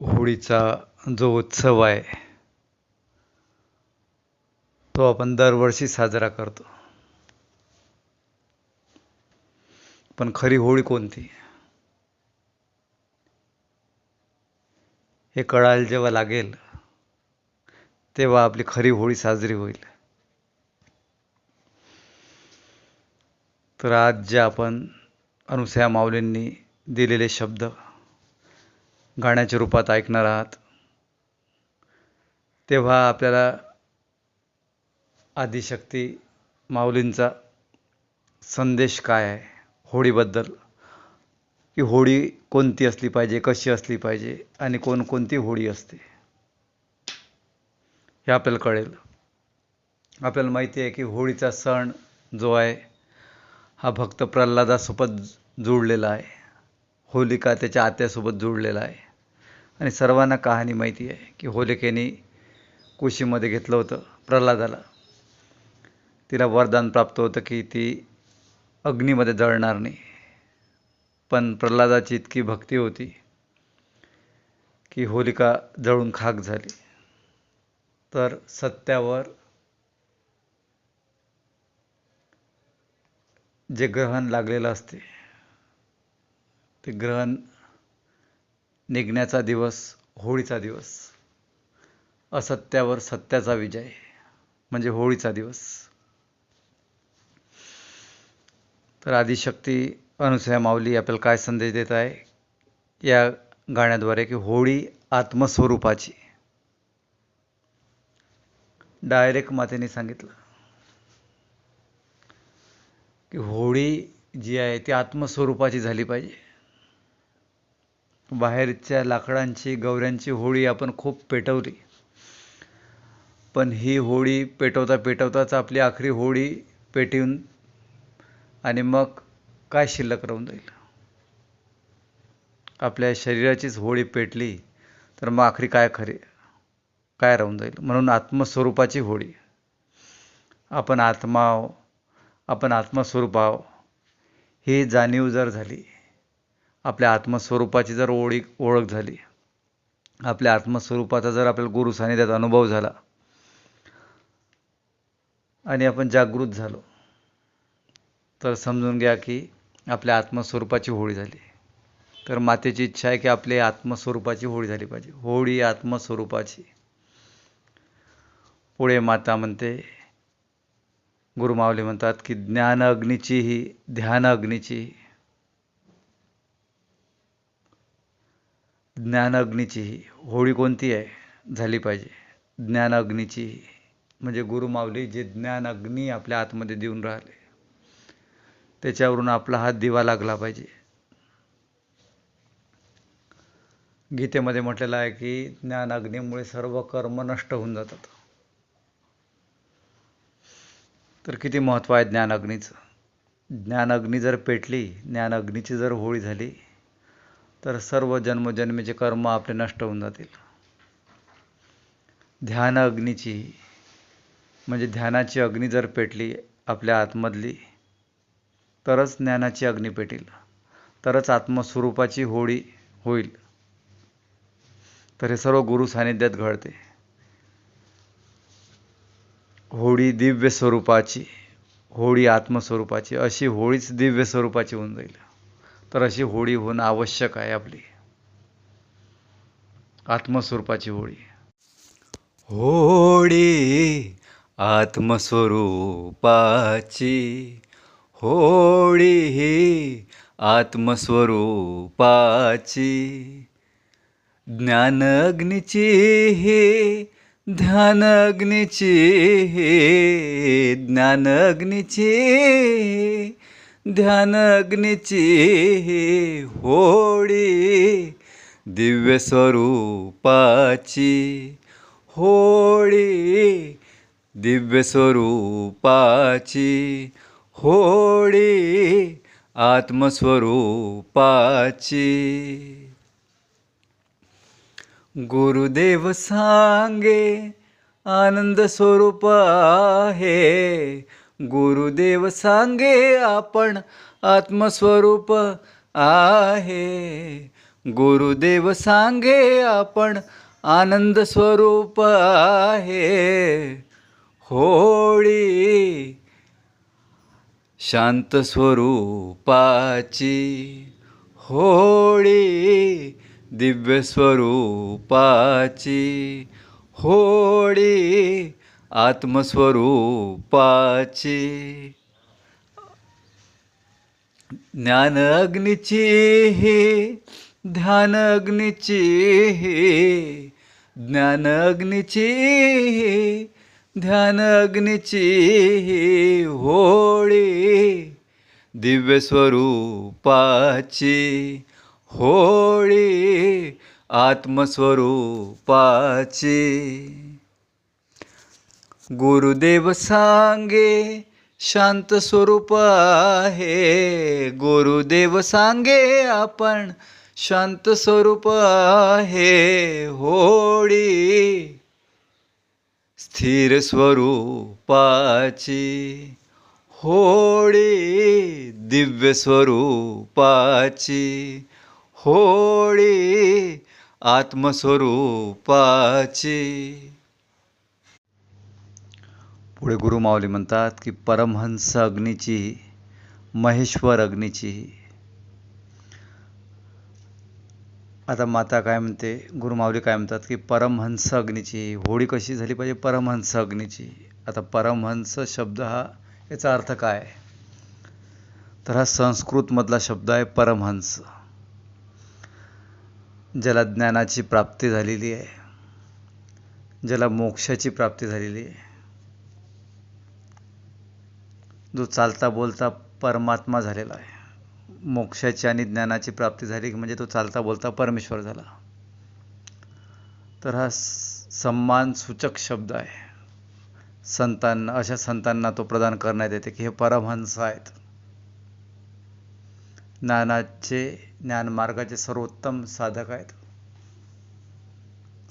होळीचा जो उत्सव आहे तो आपण दरवर्षी साजरा करतो. पण खरी होळी कोणती हे कळायला जेव्हा लागेल तेव्हा आपली खरी होळी साजरी होईल. तर आज जे आपण अनुसया माऊलींनी दिलेले शब्द गाण्याच्या रूपात ऐकणार आहात, तेव्हा आपल्याला आदिशक्ती माऊलींचा संदेश काय आहे होळीबद्दल, की होळी कोणती असली पाहिजे, कशी असली पाहिजे आणि कोणकोणती होळी असते हे आपल्याला कळेल. आपल्याला माहिती आहे की होळीचा सण जो आहे हा भक्त प्रल्हादासोबत जुळलेला आहे. होलिका त्याच्या आत्यासोबत जुळलेला आहे. आणि सर्वांना कहाणी माहिती आहे की होलिकेने कुशीमध्ये घेतलं होतं प्रल्हादाला. तिला वरदान प्राप्त होतं की ती अग्नीमध्ये जळणार नाही. पण प्रल्हादाची इतकी भक्ती होती की होलिका जळून खाक झाली. तर सत्यावर जे ग्रहण लागलेलं असते ते ग्रहण निघण्याचा दिवस होळीचा दिवस, असत्यावर सत्याचा विजय म्हणजे होळीचा दिवस. तर आदिशक्ती अनुसया माऊली आपल्याला काय संदेश देत आहे या गाण्याद्वारे, की होळी आत्मस्वरूपाची. डायरेक्ट मातेने सांगितलं की होळी जी आहे ती आत्मस्वरूपाची झाली पाहिजे. बाहेरच्या लाकडांची गवऱ्यांची होळी आपण खूप पेटवली, पण ही होळी पेटवता पेटवताच आपली आखरी होळी पेटून आणि मग काय शिल्लक राहून जाईल. आपल्या शरीराचीच होळी पेटली तर मग आखरी काय राहून जाईल. म्हणून आत्मस्वरूपाची होळी. आपण आत्मा आहो, आपण आत्मस्वरूप आहो ही जाणीव जर झाली, आपल्या आत्मस्वरूपाची जर ओळख झाली, आपल्या आत्मस्वरूपाचा जर आपल्याला गुरु सानिध्यात अनुभव झाला आणि आपण जागृत झालो, तर समजून घ्या की आपल्या आत्मस्वरूपाची होळी झाली. तर मातेची इच्छा आहे की आपल्या आत्मस्वरूपाची होळी झाली पाहिजे. होळी आत्मस्वरूपाची. पुढे माता म्हणते, गुरु माऊली म्हणतात की ज्ञान अग्नीचीही ध्यान अग्नीची, ज्ञान अग्नीचीही होळी कोणती आहे झाली पाहिजे. ज्ञान अग्नीची म्हणजे गुरु माऊली जे ज्ञान अग्नी आपल्या आतमध्ये देऊन राहिले त्याच्यावरून आपला हात दिवा लागला पाहिजे. गीतेमध्ये म्हटलेलं आहे की ज्ञान अग्नीमुळे सर्व कर्म नष्ट होऊन जातात. तर किती महत्त्व आहे ज्ञान अग्नीचं. ज्ञान अग्नी जर पेटली, ज्ञान अग्नीची जर होळी झाली, तर सर्व जन्मजन्मीचे कर्म आपले नष्ट होऊन जातील. ध्यान अग्नीची म्हणजे ध्यानाची अग्नी जर पेटली आपल्या आतमधली, तरच ज्ञानाची अग्नी पेटेल, तरच आत्मस्वरूपाची होळी होईल. तर हे सर्व गुरु सानिध्यात घडते. होळी दिव्य स्वरूपाची, होळी आत्मस्वरूपाची, अशी होळीच दिव्य स्वरूपाची होऊन जाईल. तर अशी होळी होणं आवश्यक आहे. आपली आत्मस्वरूपाची होळी. होळी आत्मस्वरूपाची, होळी आत्मस्वरूपाची, ज्ञान अग्नीची ध्यान अग्नीची, ज्ञान अग्नीची ध्यान अग्नीची होळी दिव्य स्वरूपाची, होळी दिव्य स्वरूपाची, होळी आत्मस्वरूपाची. गुरुदेव सांगे आनंद स्वरूप आहे, गुरुदेव सांगे आपण आत्मस्वरूप आहे, गुरुदेव सांगे आपण आनंद स्वरूप आहे. होळी शांत स्वरूपाची, होळी दिव्य स्वरूपाची, होळी आत्मस्वरूपाची. ज्ञान अग्नीची ध्यान अग्नीची, ज्ञान अग्नीची ध्यान अग्नीची, होळी दिव्य स्वरूपाची, होळी आत्मस्वरूपाची. गुरुदेव सांगे शांत स्वरूप आहे. गुरुदेव सांगे आपण शांत स्वरूप आहे. होळी स्थिर स्वरूपाची, होळी दिव्य स्वरूपाची, होळी आत्मस्वरूपाची. पुढे गुरुमाऊली म्हणतात की परमहंस अग्नीची, महेश्वर अग्नीची. आता माता काय म्हणते, गुरुमाऊली काय म्हणतात की परमहंस अग्नीची होळी कशी झाली पाहिजे? परमहंस अग्नीची. आता परमहंस शब्द हा याचा अर्थ काय? तर हा संस्कृतमधला शब्द आहे परमहंस, ज्याला ज्ञानाची प्राप्ती झालेली आहे, ज्याला मोक्षाची प्राप्ती झालेली आहे, जो चालता बोलता परमात्मा झालेला आहे. मोक्षाची आणि ज्ञानाची प्राप्ती झाली म्हणजे तो चालता बोलता परमेश्वर झाला. तर हा सन्मान सूचक शब्द आहे. संतांना, अशा संतांना तो प्रदान करण्यात येते की हे परमहंस आहेत, ज्ञान मार्गाचे सर्वोत्तम साधक आहेत,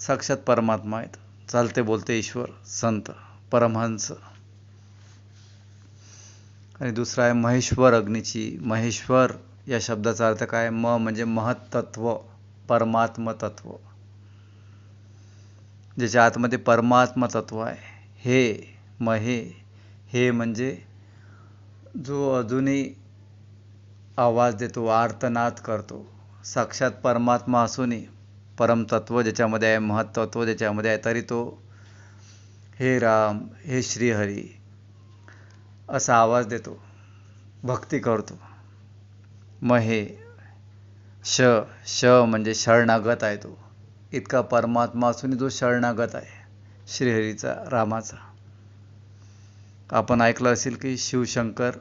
साक्षात परमात्मा आहेत, चालते बोलते ईश्वर, संत, परमहंस. आणि दुसरा आहे महेश्वर अग्नीची. महेश्वर या शब्दाचा अर्थ काय? म्हणजे महत्त्व, परमात्म तत्व, ज्याच्या आतमध्ये परमात्मा तत्व आहे. हे म्हणजे जो अजूनही आवाज देतो, आर्तनाद करतो, साक्षात परमात्मा असूनही परमतत्व ज्याच्यामध्ये आहे, महत्त्व ज्याच्यामध्ये आहे, तरी तो हे राम, हे श्रीहरी असा आवाज देतो, भक्ती करतो. श म्हणजे शरणागत आहे. तो इतका परमात्मा असून जो शरणागत आहे श्रीहरीचा, रामाचा. आपण ऐकलं असेल की शिवशंकर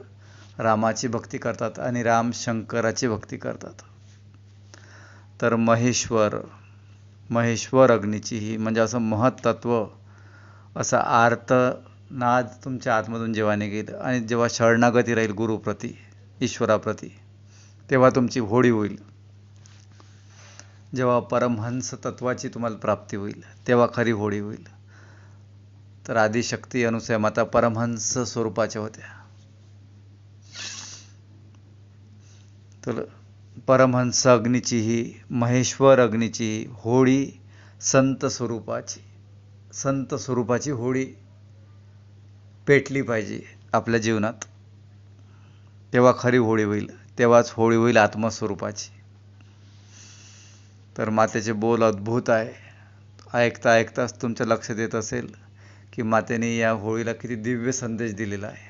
रामाची भक्ती करतात आणि राम शंकराची भक्ती करतात. तर महेश्वर अग्नीची ही म्हणजे असं महत्त्व, असा आर्तनाद तुमच्या आतमधून जेव्हा निघेल आणि जेव्हा शरणागती राहील गुरुप्रती, ईश्वराप्रती, तेव्हा तुमची होळी होईल. जेव्हा परमहंस तत्वाची तुम्हाला प्राप्ती होईल तेव्हा खरी होळी होईल. तर आदिशक्ती अनुसूया माता परमहंस स्वरूपाच्या होत्या. तर परमहंस अग्नीची ही, महेश्वर अग्नीची ही होळी संत स्वरूपाची होळी पेटली पाहिजे आपल्या जीवनात. तेव्हा खरी होळी होईल, तेव्हाच होळी होईल आत्मस्वरूपाची. तर मातेचे बोल अद्भुत आहे. ऐकता ऐकताच तुमच्या लक्षात येत असेल की मातेने या होळीला किती दिव्य संदेश दिलेला आहे.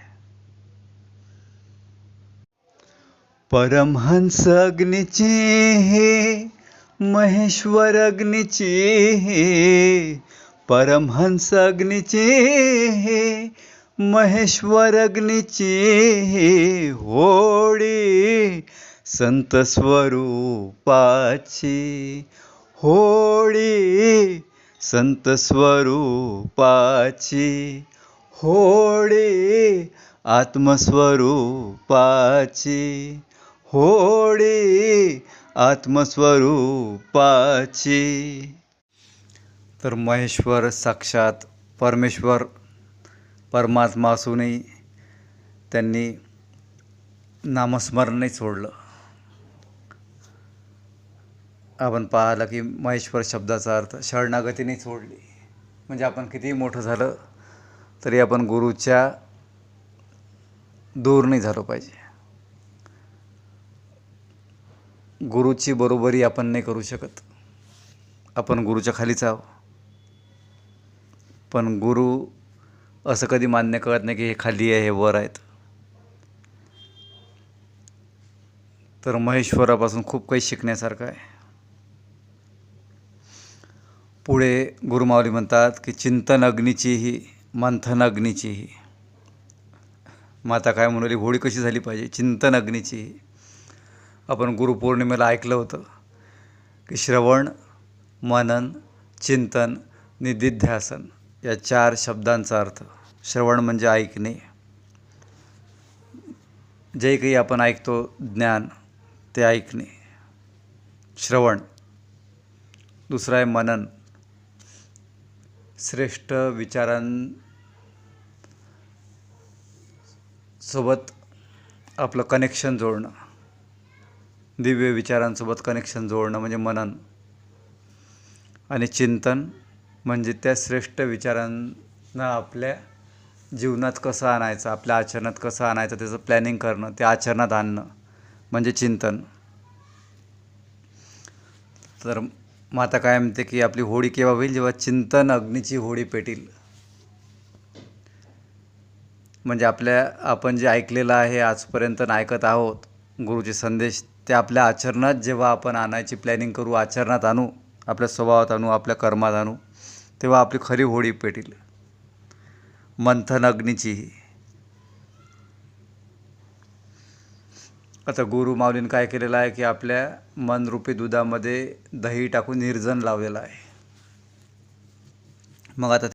परमहंस अग्नीची हे, महेश्वर अग्नीची हे, परमहंस अग्नीची हे, महेश्वर अग्नीची हे, होळी संत स्वरूपाची, होळी संत स्वरूपाची, होळी आत्मस्वरूपाची, होळी आत्मस्वरूपाची. तर महेश्वर साक्षात परमेश्वर, परमात्मा असूनही त्यांनी नामस्मरण नाही सोडलं. आपण पाहिलं की महेश्वर शब्दाचा अर्थ शरणागतीने सोडली. म्हणजे आपण कितीही मोठं झालं तरी आपण गुरुच्या दूर नाही झालो पाहिजे. गुरुची बरोबरी आपण नाही करू शकत. आपण गुरुच्या खालीच आहो. पण गुरु असं कधी मान्य करत नाही की हे खाली आहे, हे वर आहेत. तर महेश्वरापासून खूप काही शिकण्यासारखं आहे. पुढे गुरुमाऊली म्हणतात की चिंतन अग्नीचीही मंथन अग्नीचीही. माता काय म्हणाली, होळी कशी झाली पाहिजे? चिंतन अग्नीचीही. आपण गुरुपौर्णिमेला ऐकलं होतं की श्रवण, मनन, चिंतन, निदिध्यासन या 4 शब्दांचा अर्थ. श्रवण म्हणजे ऐकणे. जे काही आपण ऐकतो ज्ञान ते ऐकणे, श्रवण. दुसरं आहे मनन, श्रेष्ठ विचारांसोबत आपलं कनेक्शन जोडणं, दिव्य विचारांसोबत कनेक्शन जोडणं म्हणजे मनन. आणि चिंतन म्हणजे त्या श्रेष्ठ विचारांना आपल्या जीवनात कसं आणायचं, आपल्या आचरणात कसं आणायचं त्याचं प्लॅनिंग करणं, ते आचरणात आणणं म्हणजे चिंतन. तर माता काय म्हणते की आपली होळी केव्हा होईल? जेव्हा चिंतन अग्नीची होळी पेटील. म्हणजे आपण जे ऐकलेलं आहे आजपर्यंत ऐकत आहोत गुरुचे संदेश, ते आपल्या आचरणात जेव्हा आपण आणायची प्लॅनिंग करू, आचरणात आणू, आपल्या स्वभावात आणू, आपल्या कर्मात आणू, तेव्हा आपली खरी होळी पेटील. मंथन अग्नीचीही. आता गुरु माऊलीने काय केलेलं आहे की आपल्या मनरूपी दुधामध्ये दही टाकून निर्जन लावलेलं आहे. मग आता